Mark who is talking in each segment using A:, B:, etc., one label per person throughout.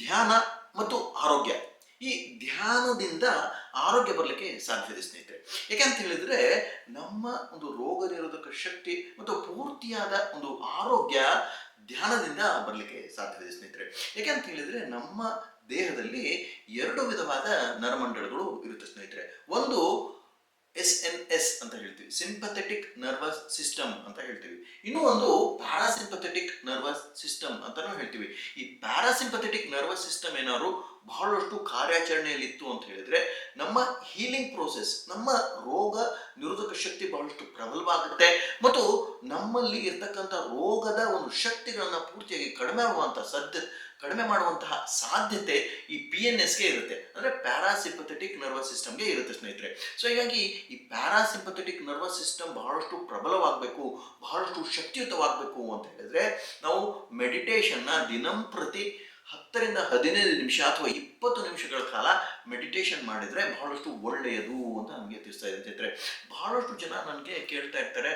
A: ಧ್ಯಾನ ಮತ್ತು ಆರೋಗ್ಯ. ಈ ಧ್ಯಾನದಿಂದ ಆರೋಗ್ಯ ಬರಲಿಕ್ಕೆ ಸಾಧ್ಯತೆ ಸ್ನೇಹಿತರೆ. ಯಾಕೆಂತ ಹೇಳಿದ್ರೆ ನಮ್ಮ ಒಂದು ರೋಗ ನಿರೋಧಕ ಶಕ್ತಿ ಮತ್ತು ಪೂರ್ತಿಯಾದ ಒಂದು ಆರೋಗ್ಯ ಧ್ಯಾನದಿಂದ ಬರಲಿಕ್ಕೆ ಸಾಧ್ಯತೆ ಸ್ನೇಹಿತರೆ. ಯಾಕೆಂತ ಹೇಳಿದ್ರೆ ನಮ್ಮ ದೇಹದಲ್ಲಿ ಎರಡು ವಿಧವಾದ ನರಮಂಡಲಗಳು ಇರುತ್ತೆ ಸ್ನೇಹಿತರೆ. ಒಂದು ಎಸ್ ಅಂತ ಹೇಳ್ತೀವಿ, ಸಿಂಪಥೆಟಿಕ್ ನರ್ವಸ್ ಸಿಸ್ಟಮ್ ಅಂತ ಹೇಳ್ತೀವಿ. ಇನ್ನೂ ಒಂದು ಪ್ಯಾರಾಸಿಂಪಥೆಟಿಕ್ ನರ್ವಸ್ ಸಿಸ್ಟಮ್ ಅಂತಾನು ಹೇಳ್ತೀವಿ. ಈ ಪ್ಯಾರಾಸಿಂಪಥೆಟಿಕ್ ನರ್ವಸ್ ಸಿಸ್ಟಮ್ ಏನಾದ್ರು ಬಹಳಷ್ಟು ಕಾರ್ಯಾಚರಣೆಯಲ್ಲಿ ಇತ್ತು ಅಂತ ಹೇಳಿದ್ರೆ ನಮ್ಮ ಹೀಲಿಂಗ್ ಪ್ರೋಸೆಸ್, ನಮ್ಮ ರೋಗ ನಿರೋಧಕ ಶಕ್ತಿ ಬಹಳಷ್ಟು ಪ್ರಬಲವಾಗುತ್ತೆ ಮತ್ತು ನಮ್ಮಲ್ಲಿ ಇರ್ತಕ್ಕಂಥ ರೋಗದ ಒಂದು ಶಕ್ತಿಗಳನ್ನ ಪೂರ್ತಿಯಾಗಿ ಕಡಿಮೆ ಮಾಡುವಂತಹ ಸಾಧ್ಯತೆ ಈ PNSಗೆ ಇರುತ್ತೆ, ಅಂದ್ರೆ ಪ್ಯಾರಾಸಿಂಪಥೆಟಿಕ್ ನರ್ವಸ್ ಸಿಸ್ಟಮ್ಗೆ ಇರುತ್ತೆ ಸ್ನೇಹಿತರೆ. ಸೊ ಹೀಗಾಗಿ ಈ ಪ್ಯಾರಾಸಿಂಪಥೆಟಿಕ್ ನರ್ವಸ್ ಸಿಸ್ಟಮ್ ಬಹಳಷ್ಟು ಪ್ರಬಲವಾಗಬೇಕು, ಬಹಳಷ್ಟು ಶಕ್ತಿಯುತವಾಗಬೇಕು ಅಂತ ಹೇಳಿದ್ರೆ ನಾವು ಮೆಡಿಟೇಷನ್ನ ದಿನಂಪ್ರತಿ 10ರಿಂದ 15 ನಿಮಿಷ ಅಥವಾ 20 ನಿಮಿಷಗಳ ಕಾಲ ಮೆಡಿಟೇಷನ್ ಮಾಡಿದ್ರೆ ಬಹಳಷ್ಟು ಒಳ್ಳೆಯದು ಅಂತ ನಮಗೆ ತಿಳಿಸ್ತಾ ಇದೆ ಸ್ನೇಹಿತರೆ. ಬಹಳಷ್ಟು ಜನ ನನಗೆ ಕೇಳ್ತಾ ಇರ್ತಾರೆ,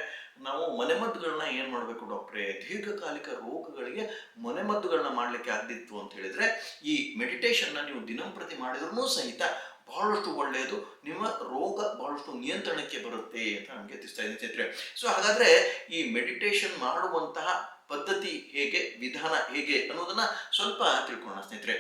A: ನಾವು ಮನೆಮದ್ದುಗಳನ್ನ ಏನು ಮಾಡಬೇಕು ಡಾಕ್ಟ್ರೇ, ದೀರ್ಘಕಾಲಿಕ ರೋಗಗಳಿಗೆ ಮನೆಮದ್ದುಗಳನ್ನ ಮಾಡಲಿಕ್ಕೆ ಆಗದಿತ್ತು ಅಂತ ಹೇಳಿದ್ರೆ ಈ ಮೆಡಿಟೇಷನ್ನ ನೀವು ದಿನಂಪ್ರತಿ ಮಾಡಿದ್ರೂ ಸಹಿತ ಬಹಳಷ್ಟು ಒಳ್ಳೆಯದು, ನಿಮ್ಮ ರೋಗ ಬಹಳಷ್ಟು ನಿಯಂತ್ರಣಕ್ಕೆ ಬರುತ್ತೆ ಅಂತ ನಮಗೆ ತಿಳಿಸ್ತಾ ಇದೆ ಸ್ನೇಹಿತರೆ. ಸೊ ಹಾಗಾದ್ರೆ ಈ ಮೆಡಿಟೇಷನ್ ಮಾಡುವಂತಹ ಪದ್ಧತಿ ಹೇಗೆ, ವಿಧಾನ ಹೇಗೆ ಅನ್ನೋದನ್ನ ಸ್ವಲ್ಪ ತಿಳ್ಕೊಳ್ಳೋಣ ಸ್ನೇಹಿತರೆ.